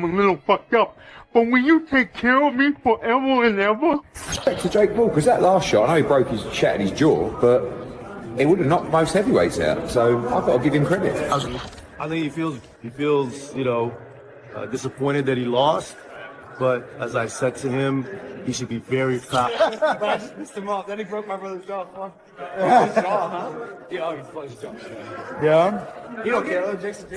I'm a little fucked up. But will you take care of me forever and ever? Respect to Jake Paul, because that last shot, I know he broke his shattered his jaw, but it would have knocked most heavyweights out. So I've got to give him credit. I think he feels, disappointed that he lost. But as I said to him, he should be very proud. But I just pissed him off. Then he broke my brother's jaw. His jaw, huh? Yeah, he broke his jaw. Yeah. You don't care, though, Jason.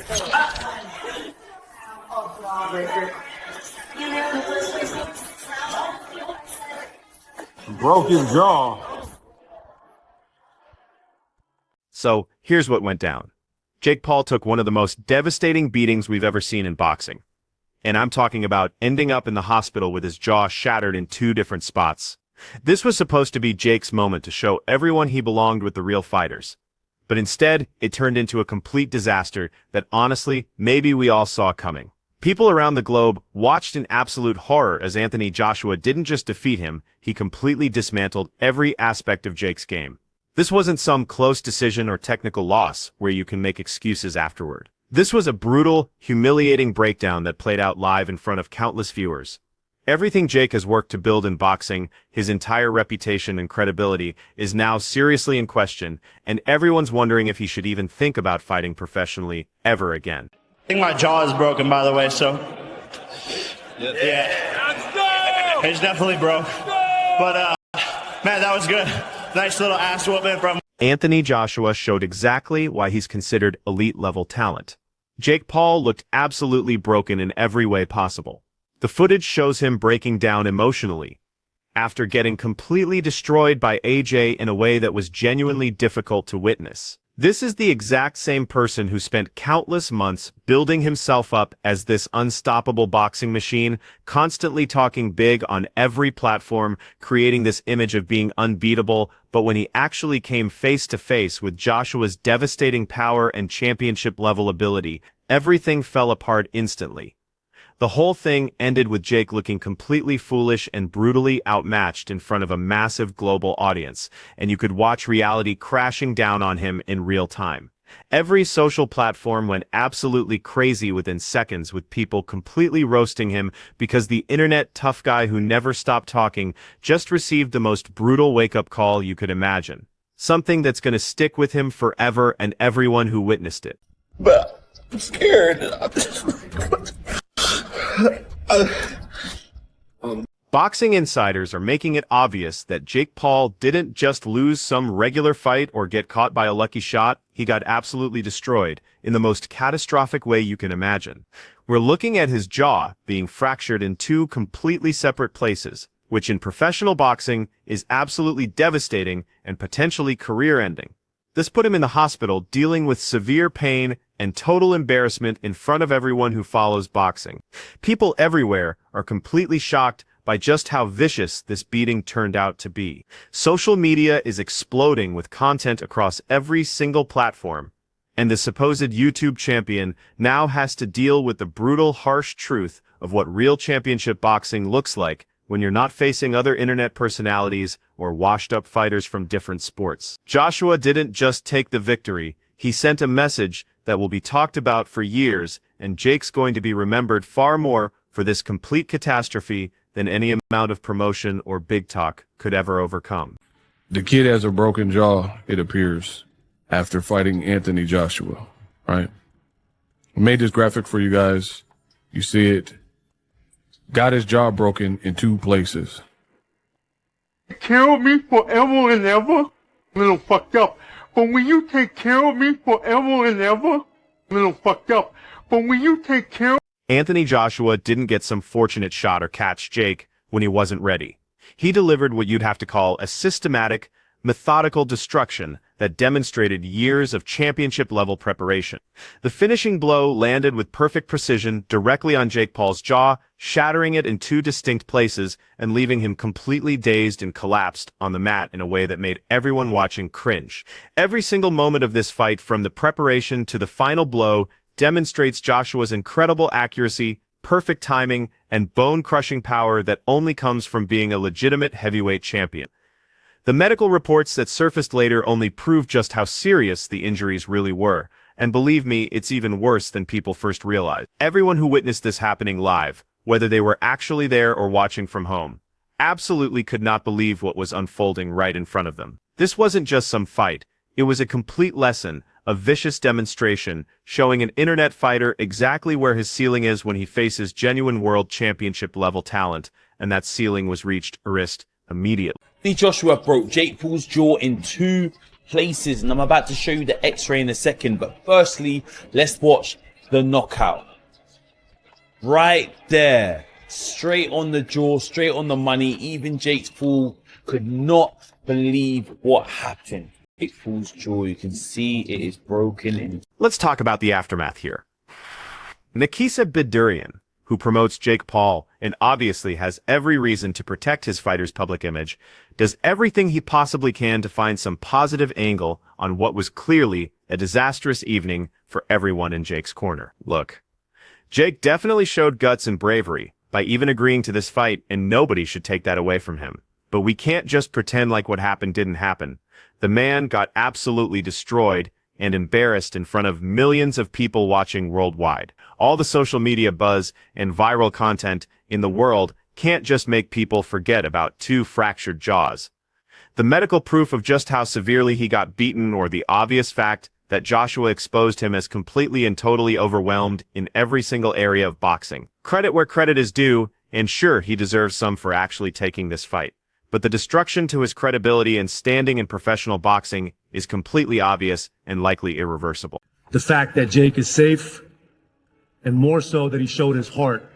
Broke his jaw. So here's what went down. Jake Paul took one of the most devastating beatings we've ever seen in boxing. And I'm talking about ending up in the hospital with his jaw shattered in 2 different spots. This was supposed to be Jake's moment to show everyone he belonged with the real fighters. But instead, it turned into a complete disaster that honestly, maybe we all saw coming. People around the globe watched in absolute horror as Anthony Joshua didn't just defeat him, he completely dismantled every aspect of Jake's game. This wasn't some close decision or technical loss where you can make excuses afterward. This was a brutal, humiliating breakdown that played out live in front of countless viewers. Everything Jake has worked to build in boxing, his entire reputation and credibility, is now seriously in question, and everyone's wondering if he should even think about fighting professionally ever again. I think my jaw is broken, by the way, so yeah, it's definitely broke. But man, that was good. Nice little ass whooping from Anthony Joshua showed exactly why he's considered elite-level talent. Jake Paul looked absolutely broken in every way possible. The footage shows him breaking down emotionally, after getting completely destroyed by AJ in a way that was genuinely difficult to witness. This is the exact same person who spent countless months building himself up as this unstoppable boxing machine, constantly talking big on every platform, creating this image of being unbeatable, but when he actually came face to face with Joshua's devastating power and championship-level ability, everything fell apart instantly. The whole thing ended with Jake looking completely foolish and brutally outmatched in front of a massive global audience, and you could watch reality crashing down on him in real time. Every social platform went absolutely crazy within seconds, with people completely roasting him because the internet tough guy who never stopped talking just received the most brutal wake-up call you could imagine. Something that's going to stick with him forever and everyone who witnessed it. But I'm scared. Boxing insiders are making it obvious that Jake Paul didn't just lose some regular fight or get caught by a lucky shot, he got absolutely destroyed in the most catastrophic way you can imagine. We're looking at his jaw being fractured in 2 completely separate places, which in professional boxing is absolutely devastating and potentially career-ending. This put him in the hospital dealing with severe pain and total embarrassment in front of everyone who follows boxing. People everywhere are completely shocked by just how vicious this beating turned out to be. Social media is exploding with content across every single platform, and the supposed YouTube champion now has to deal with the brutal, harsh truth of what real championship boxing looks like when you're not facing other internet personalities or washed-up fighters from different sports. Joshua didn't just take the victory, he sent a message that will be talked about for years, and Jake's going to be remembered far more for this complete catastrophe than any amount of promotion or big talk could ever overcome. The kid has a broken jaw, it appears, after fighting Anthony Joshua, right? I made this graphic for you guys. You see it. Got his jaw broken in 2 places. Take care of me forever and ever? A little fucked up. But will you take care of me forever and ever? A little fucked up. But will you take care of Anthony Joshua didn't get some fortunate shot or catch Jake when he wasn't ready. He delivered what you'd have to call a systematic, methodical destruction that demonstrated years of championship-level preparation. The finishing blow landed with perfect precision directly on Jake Paul's jaw, shattering it in 2 distinct places and leaving him completely dazed and collapsed on the mat in a way that made everyone watching cringe. Every single moment of this fight, from the preparation to the final blow, demonstrates Joshua's incredible accuracy, perfect timing, and bone-crushing power that only comes from being a legitimate heavyweight champion. The medical reports that surfaced later only proved just how serious the injuries really were, And believe me, it's even worse than people first realized. Everyone who witnessed this happening live, whether they were actually there or watching from home, absolutely could not believe what was unfolding right in front of them. This wasn't just some fight. It was a complete lesson, a vicious demonstration, showing an internet fighter exactly where his ceiling is when he faces genuine world championship-level talent, and that ceiling was reached immediately. Joshua broke Jake Paul's jaw in 2 places, and I'm about to show you the x-ray in a second, but firstly, let's watch the knockout. Right there, straight on the jaw, straight on the money. Even Jake Paul could not believe what happened. Jake Paul's jaw, you can see it is broken. Let's talk about the aftermath here. Nikisa Bidurian, who promotes Jake Paul and obviously has every reason to protect his fighter's public image, does everything he possibly can to find some positive angle on what was clearly a disastrous evening for everyone in Jake's corner. Look, Jake definitely showed guts and bravery by even agreeing to this fight, and nobody should take that away from him. But we can't just pretend like what happened didn't happen. The man got absolutely destroyed and embarrassed in front of millions of people watching worldwide. All the social media buzz and viral content in the world can't just make people forget about 2 fractured jaws. The medical proof of just how severely he got beaten, or the obvious fact that Joshua exposed him as completely and totally overwhelmed in every single area of boxing. Credit where credit is due, and sure, he deserves some for actually taking this fight. But the destruction to his credibility and standing in professional boxing is completely obvious and likely irreversible. The fact that Jake is safe, and more so that he showed his heart.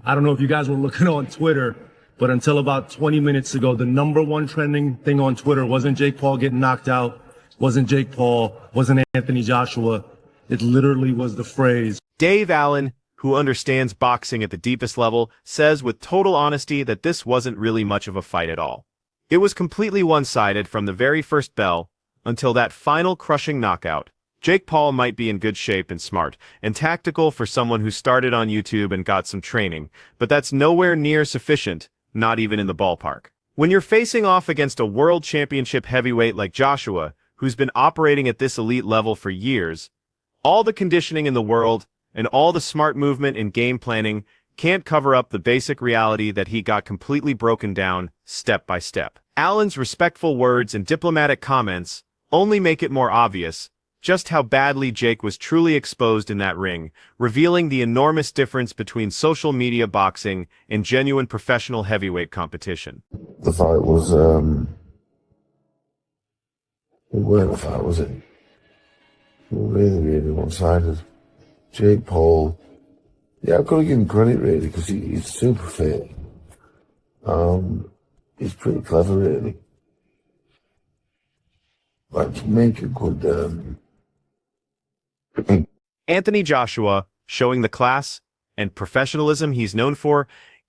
I don't know if you guys were looking on Twitter, but until about 20 minutes ago, the #1 trending thing on Twitter wasn't Jake Paul getting knocked out, wasn't Jake Paul, wasn't Anthony Joshua. It literally was the phrase. Dave Allen, who understands boxing at the deepest level, says with total honesty that this wasn't really much of a fight at all. It was completely one-sided from the very first bell until that final crushing knockout. Jake Paul might be in good shape and smart and tactical for someone who started on YouTube and got some training, but that's nowhere near sufficient, not even in the ballpark. When you're facing off against a world championship heavyweight like Joshua, who's been operating at this elite level for years, all the conditioning in the world and all the smart movement and game planning can't cover up the basic reality that he got completely broken down step by step. Allen's respectful words and diplomatic comments only make it more obvious just how badly Jake was truly exposed in that ring, revealing the enormous difference between social media boxing and genuine professional heavyweight competition. The fight was, it weren't a fight, was it? Really, really one-sided. Jake Paul, yeah, I've got to give him credit really, because he's super fit. He's pretty clever really. Like, to make a good, Anthony Joshua, showing the class and professionalism he's known for,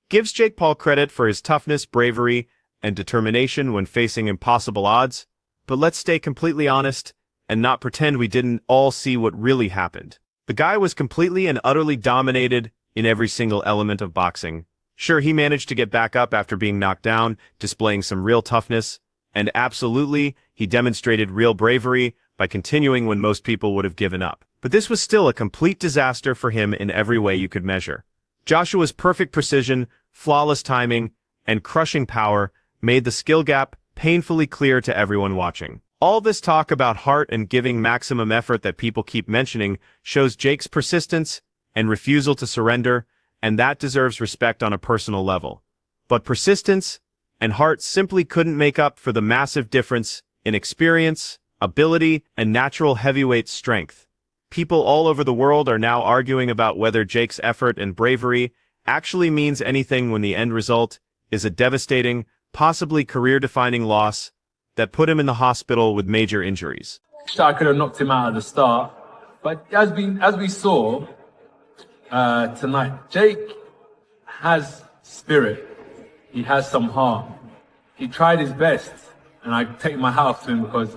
gives Jake Paul credit for his toughness, bravery, and determination when facing impossible odds. But let's stay completely honest and not pretend we didn't all see what really happened. The guy was completely and utterly dominated in every single element of boxing. Sure, he managed to get back up after being knocked down, displaying some real toughness, and absolutely, he demonstrated real bravery by continuing when most people would have given up. But this was still a complete disaster for him in every way you could measure. Joshua's perfect precision, flawless timing, and crushing power made the skill gap painfully clear to everyone watching. All this talk about heart and giving maximum effort that people keep mentioning shows Jake's persistence and refusal to surrender, and that deserves respect on a personal level. But persistence and heart simply couldn't make up for the massive difference in experience, ability, and natural heavyweight strength. People all over the world are now arguing about whether Jake's effort and bravery actually means anything when the end result is a devastating, possibly career-defining loss that put him in the hospital with major injuries. I could have knocked him out at the start, but as we saw tonight, Jake has spirit. He has some heart. He tried his best, and I take my hat off to him because,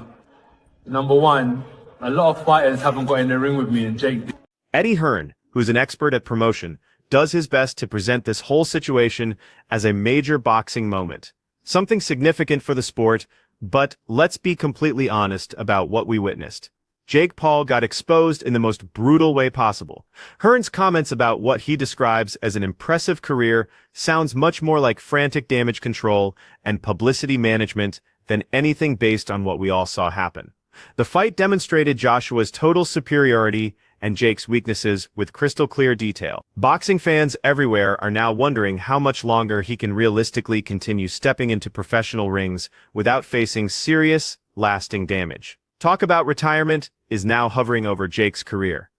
number one, a lot of fighters haven't got in the ring with me, and Jake did. Eddie Hearn, who's an expert at promotion, does his best to present this whole situation as a major boxing moment. Something significant for the sport, but let's be completely honest about what we witnessed. Jake Paul got exposed in the most brutal way possible. Hearn's comments about what he describes as an impressive career sounds much more like frantic damage control and publicity management than anything based on what we all saw happen. The fight demonstrated Joshua's total superiority and Jake's weaknesses with crystal clear detail. Boxing fans everywhere are now wondering how much longer he can realistically continue stepping into professional rings without facing serious, lasting damage. Talk about retirement is now hovering over Jake's career.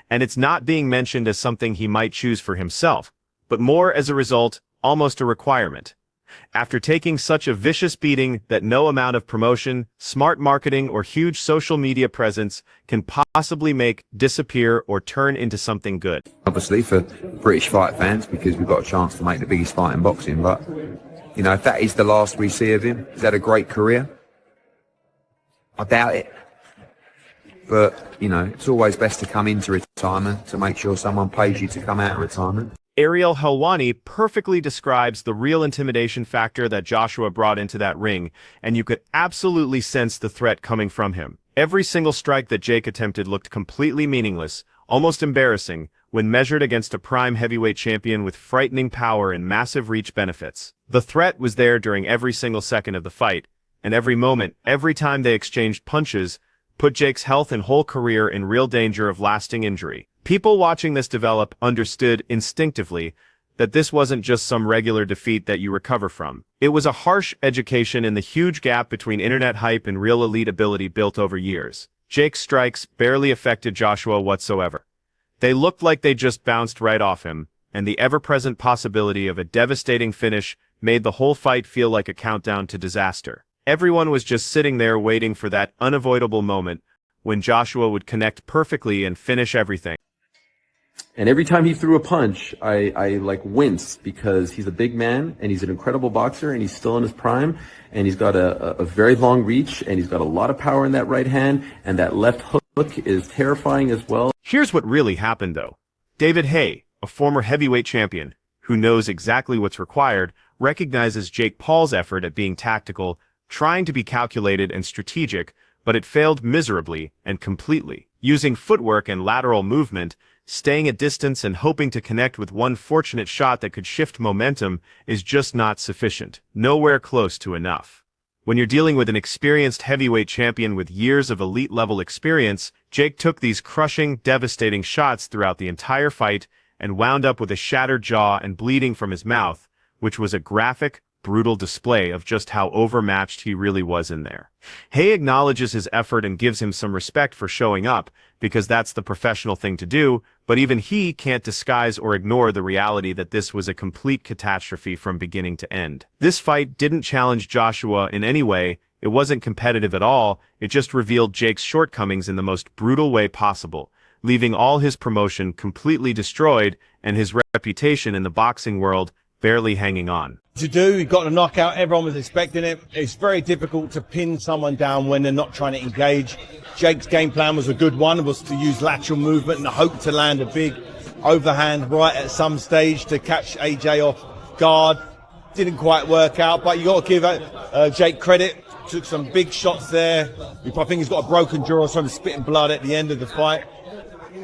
And it's not being mentioned as something he might choose for himself, but more as a result, almost a requirement. After taking such a vicious beating that no amount of promotion, smart marketing, or huge social media presence can possibly make disappear or turn into something good. Obviously for British fight fans, because we've got a chance to make the biggest fight in boxing, but, you know, if that is the last we see of him, he's had a great career. I doubt it. But, you know, it's always best to come into retirement to make sure someone pays you to come out of retirement. Ariel Helwani perfectly describes the real intimidation factor that Joshua brought into that ring, and you could absolutely sense the threat coming from him. Every single strike that Jake attempted looked completely meaningless, almost embarrassing, when measured against a prime heavyweight champion with frightening power and massive reach benefits. The threat was there during every single second of the fight, and every moment, every time they exchanged punches, put Jake's health and whole career in real danger of lasting injury. People watching this develop understood instinctively that this wasn't just some regular defeat that you recover from. It was a harsh education in the huge gap between internet hype and real elite ability built over years. Jake's strikes barely affected Joshua whatsoever. They looked like they just bounced right off him, and the ever-present possibility of a devastating finish made the whole fight feel like a countdown to disaster. Everyone was just sitting there waiting for that unavoidable moment when Joshua would connect perfectly and finish everything. And every time he threw a punch, I like winced, because he's a big man and he's an incredible boxer and he's still in his prime, and he's got a very long reach, and he's got a lot of power in that right hand, and that left hook is terrifying as well. Here's what really happened though. David Haye, a former heavyweight champion who knows exactly what's required, recognizes Jake Paul's effort at being tactical, trying to be calculated and strategic, but it failed miserably and completely. Using footwork and lateral movement, staying at distance and hoping to connect with one fortunate shot that could shift momentum is just not sufficient. Nowhere close to enough. When you're dealing with an experienced heavyweight champion with years of elite-level experience, Jake took these crushing, devastating shots throughout the entire fight and wound up with a shattered jaw and bleeding from his mouth, which was a graphic, brutal display of just how overmatched he really was in there. Haye acknowledges his effort and gives him some respect for showing up, because that's the professional thing to do, but even he can't disguise or ignore the reality that this was a complete catastrophe from beginning to end. This fight didn't challenge Joshua in any way, it wasn't competitive at all, it just revealed Jake's shortcomings in the most brutal way possible, leaving all his promotion completely destroyed and his reputation in the boxing world barely hanging on. To do, he got a knockout, everyone was expecting it. It's very difficult to pin someone down when they're not trying to engage. Jake's game plan was a good one, was to use lateral movement and hope to land a big overhand right at some stage to catch AJ off guard. Didn't quite work out, but you got to give Jake credit. Took some big shots there. I think he's got a broken jaw from spitting blood at the end of the fight.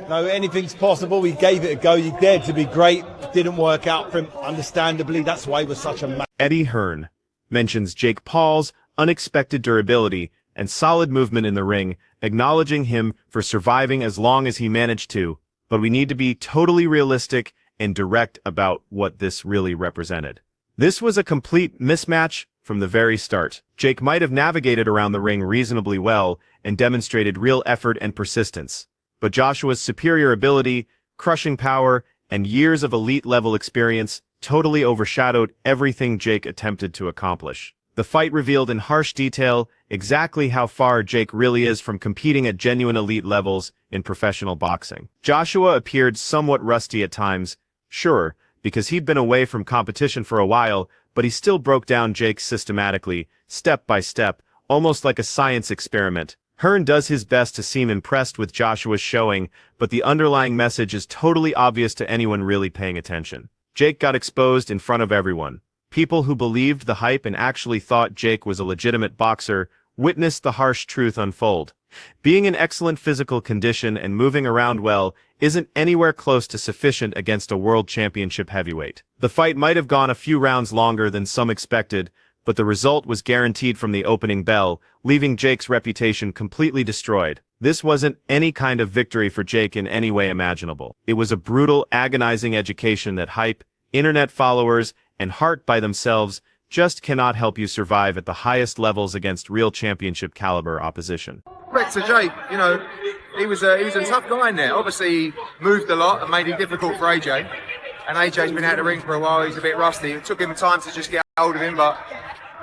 No, anything's possible. We gave it a go. He dared to be great. Didn't work out for him, understandably. That's why he was such a Eddie Hearn mentions Jake Paul's unexpected durability and solid movement in the ring, acknowledging him for surviving as long as he managed to, but we need to be totally realistic and direct about what this really represented. This was a complete mismatch from the very start. Jake might have navigated around the ring reasonably well and demonstrated real effort and persistence, but Joshua's superior ability, crushing power, and years of elite-level experience totally overshadowed everything Jake attempted to accomplish. The fight revealed in harsh detail exactly how far Jake really is from competing at genuine elite levels in professional boxing. Joshua appeared somewhat rusty at times, sure, because he'd been away from competition for a while, but he still broke down Jake systematically, step by step, almost like a science experiment. Hearn does his best to seem impressed with Joshua's showing, but the underlying message is totally obvious to anyone really paying attention. Jake got exposed in front of everyone. People who believed the hype and actually thought Jake was a legitimate boxer witnessed the harsh truth unfold. Being in excellent physical condition and moving around well isn't anywhere close to sufficient against a world championship heavyweight. The fight might have gone a few rounds longer than some expected, but the result was guaranteed from the opening bell, leaving Jake's reputation completely destroyed. This wasn't any kind of victory for Jake in any way imaginable. It was a brutal, agonizing education that hype, internet followers, and heart by themselves just cannot help you survive at the highest levels against real championship caliber opposition. Respect to Jake, you know, he was a tough guy in there. Obviously, he moved a lot and made it difficult for AJ. And AJ's been out of the ring for a while. He's a bit rusty. It took him time to just get hold of him, but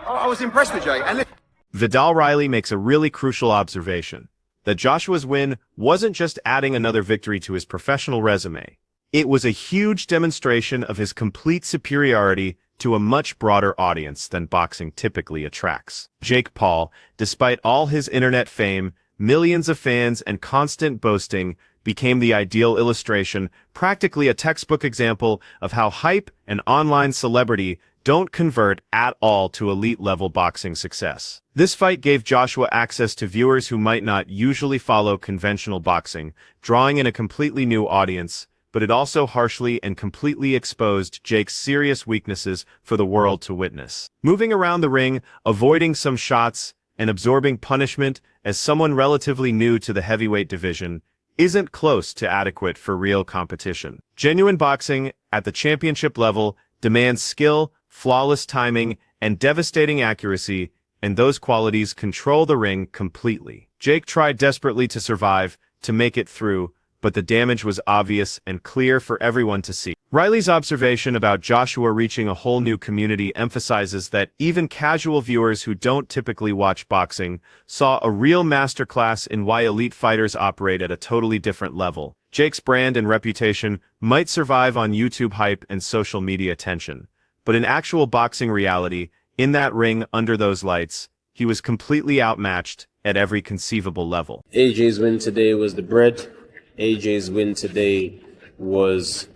I was impressed with Jake. And Vidal Riley makes a really crucial observation, that Joshua's win wasn't just adding another victory to his professional resume. It was a huge demonstration of his complete superiority to a much broader audience than boxing typically attracts. Jake Paul, despite all his internet fame, millions of fans, and constant boasting, became the ideal illustration, practically a textbook example of how hype and online celebrity don't convert at all to elite-level boxing success. This fight gave Joshua access to viewers who might not usually follow conventional boxing, drawing in a completely new audience, but it also harshly and completely exposed Jake's serious weaknesses for the world to witness. Moving around the ring, avoiding some shots, and absorbing punishment as someone relatively new to the heavyweight division isn't close to adequate for real competition. Genuine boxing at the championship level demands skill, flawless timing, and devastating accuracy, and those qualities control the ring completely. Jake tried desperately to survive, to make it through, but the damage was obvious and clear for everyone to see. Riley's observation about Joshua reaching a whole new community emphasizes that even casual viewers who don't typically watch boxing saw a real masterclass in why elite fighters operate at a totally different level. Jake's brand and reputation might survive on YouTube hype and social media attention, but in actual boxing reality, in that ring under those lights, he was completely outmatched at every conceivable level. AJ's win today was the bread. AJ's win today was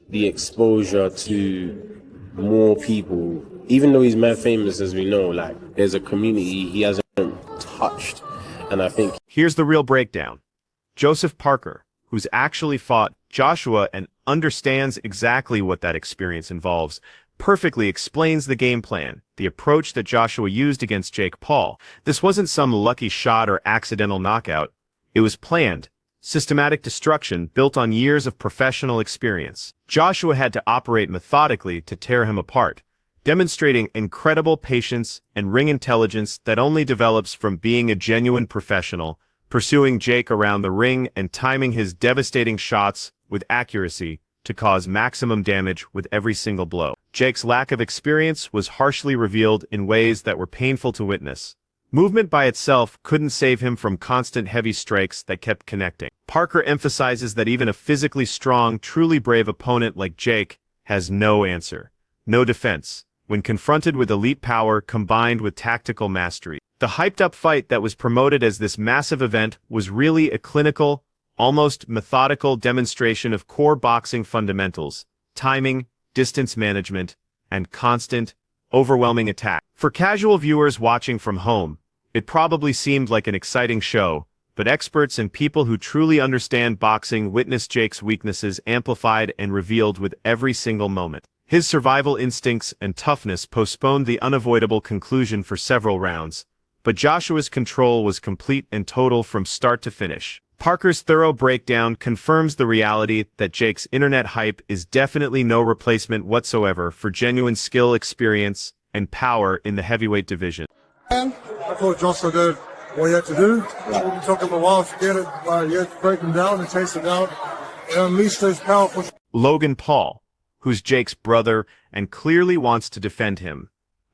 the exposure to more people. Even though he's mad famous, as we know, like, there's a community he hasn't touched. And I think... Here's the real breakdown. Joseph Parker, who's actually fought Joshua and understands exactly what that experience involves, perfectly explains the game plan, the approach that Joshua used against Jake Paul. This wasn't some lucky shot or accidental knockout. It was planned. Systematic destruction built on years of professional experience. Joshua had to operate methodically to tear him apart, demonstrating incredible patience and ring intelligence that only develops from being a genuine professional, pursuing Jake around the ring and timing his devastating shots with accuracy to cause maximum damage with every single blow. Jake's lack of experience was harshly revealed in ways that were painful to witness. Movement by itself couldn't save him from constant heavy strikes that kept connecting. Parker emphasizes that even a physically strong, truly brave opponent like Jake has no answer, no defense, when confronted with elite power combined with tactical mastery. The hyped-up fight that was promoted as this massive event was really a clinical, almost methodical demonstration of core boxing fundamentals: timing, distance management, and constant, overwhelming attack. For casual viewers watching from home, it probably seemed like an exciting show, but experts and people who truly understand boxing witnessed Jake's weaknesses amplified and revealed with every single moment. His survival instincts and toughness postponed the unavoidable conclusion for several rounds, but Joshua's control was complete and total from start to finish. Parker's thorough breakdown confirms the reality that Jake's internet hype is definitely no replacement whatsoever for genuine skill, experience, and power in the heavyweight division. I thought Joshua did what he had to do. It took him a while to get it. You had to break him down and chase him down and unleash those powerful... Logan Paul, who's Jake's brother and clearly wants to defend him,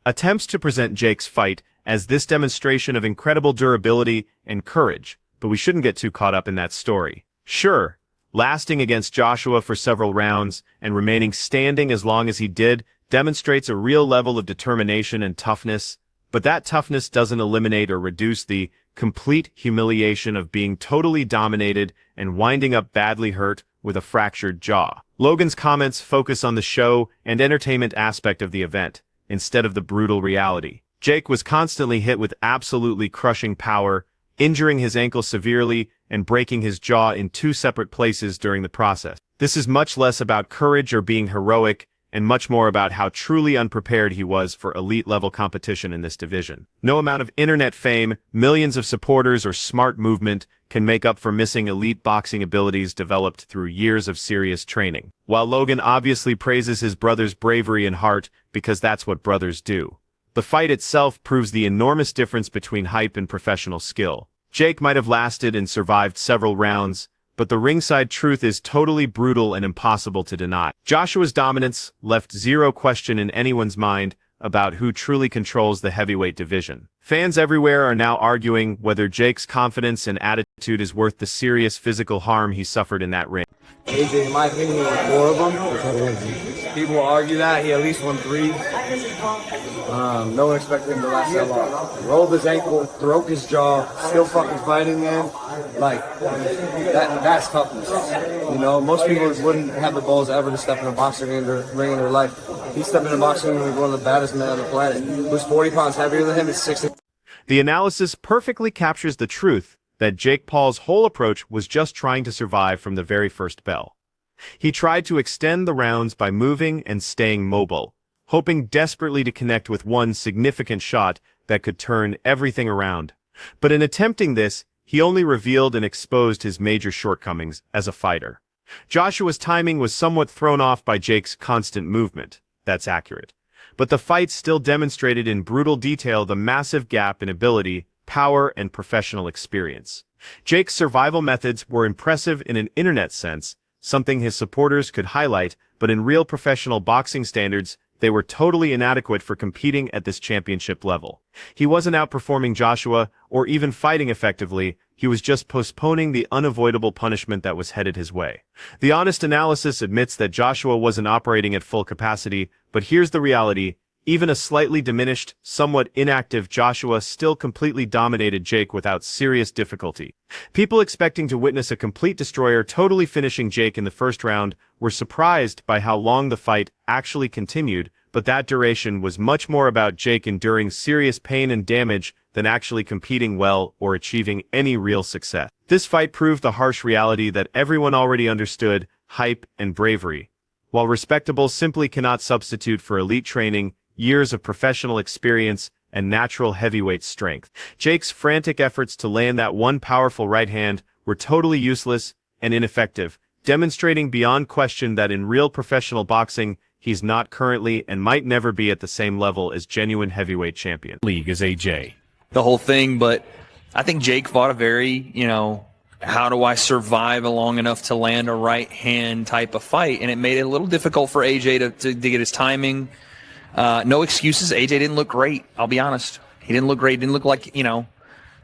attempts to present Jake's fight as this demonstration of incredible durability and courage, but we shouldn't get too caught up in that story. Sure, lasting against Joshua for several rounds and remaining standing as long as he did demonstrates a real level of determination and toughness, but that toughness doesn't eliminate or reduce the complete humiliation of being totally dominated and winding up badly hurt with a fractured jaw. Logan's comments focus on the show and entertainment aspect of the event, instead of the brutal reality. Jake was constantly hit with absolutely crushing power, injuring his ankle severely and breaking his jaw in 2 separate places during the process. This is much less about courage or being heroic, and much more about how truly unprepared he was for elite-level competition in this division. No amount of internet fame, millions of supporters, or smart movement can make up for missing elite boxing abilities developed through years of serious training. While Logan obviously praises his brother's bravery and heart because that's what brothers do, the fight itself proves the enormous difference between hype and professional skill. Jake might have lasted and survived several rounds, but the ringside truth is totally brutal and impossible to deny. Joshua's dominance left zero question in anyone's mind about who truly controls the heavyweight division. Fans everywhere are now arguing whether Jake's confidence and attitude is worth the serious physical harm he suffered in that ring. AJ, in my opinion, he won 4 of them. People will argue that. He at least won 3. No one expected him to last that long. Rolled his ankle, broke his jaw, still fucking fighting, man. Like, that's toughness. You know, most people wouldn't have the balls ever to step in a boxing ring in their life. He stepped in a boxing ring with one of the baddest men on the planet. Who's 40 pounds heavier than him is 60. The analysis perfectly captures the truth that Jake Paul's whole approach was just trying to survive from the very first bell. He tried to extend the rounds by moving and staying mobile, hoping desperately to connect with one significant shot that could turn everything around. But in attempting this, he only revealed and exposed his major shortcomings as a fighter. Joshua's timing was somewhat thrown off by Jake's constant movement. That's accurate. But the fight still demonstrated in brutal detail the massive gap in ability, power, and professional experience. Jake's survival methods were impressive in an internet sense, something his supporters could highlight, but in real professional boxing standards, they were totally inadequate for competing at this championship level. He wasn't outperforming Joshua, or even fighting effectively, he was just postponing the unavoidable punishment that was headed his way. The honest analysis admits that Joshua wasn't operating at full capacity, but here's the reality. Even a slightly diminished, somewhat inactive Joshua still completely dominated Jake without serious difficulty. People expecting to witness a complete destroyer totally finishing Jake in the first round were surprised by how long the fight actually continued, but that duration was much more about Jake enduring serious pain and damage than actually competing well or achieving any real success. This fight proved the harsh reality that everyone already understood: hype and bravery, while respectable, simply cannot substitute for elite training, years of professional experience, and natural heavyweight strength. Jake's frantic efforts to land that one powerful right hand were totally useless and ineffective, demonstrating beyond question that in real professional boxing, he's not currently and might never be at the same level as genuine heavyweight champion. League is AJ. The whole thing, but I think Jake fought a very, how do I survive long enough to land a right hand type of fight, and it made it a little difficult for AJ to get his timing. No excuses. AJ didn't look great. I'll be honest. He didn't look great. Didn't look like, an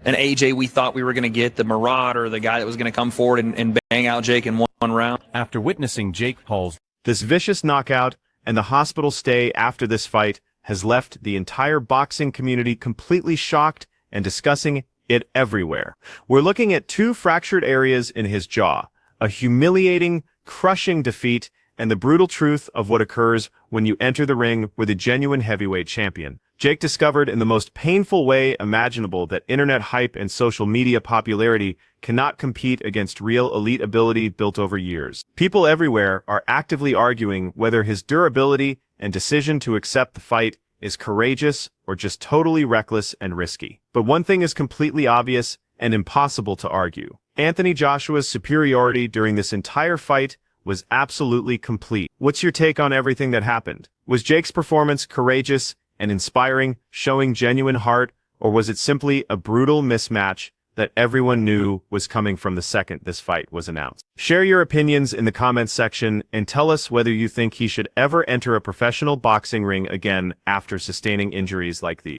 AJ we thought we were going to get, the marauder, the guy that was going to come forward and bang out Jake in one round. After witnessing Jake Paul's this vicious knockout and the hospital stay after this fight has left the entire boxing community completely shocked and discussing it everywhere. We're looking at 2 fractured areas in his jaw, a humiliating, crushing defeat, and the brutal truth of what occurs when you enter the ring with a genuine heavyweight champion. Jake discovered in the most painful way imaginable that internet hype and social media popularity cannot compete against real elite ability built over years. People everywhere are actively arguing whether his durability and decision to accept the fight is courageous or just totally reckless and risky. But one thing is completely obvious and impossible to argue. Anthony Joshua's superiority during this entire fight was absolutely complete. What's your take on everything that happened? Was Jake's performance courageous and inspiring, showing genuine heart, or was it simply a brutal mismatch that everyone knew was coming from the second this fight was announced? Share your opinions in the comments section and tell us whether you think he should ever enter a professional boxing ring again after sustaining injuries like these.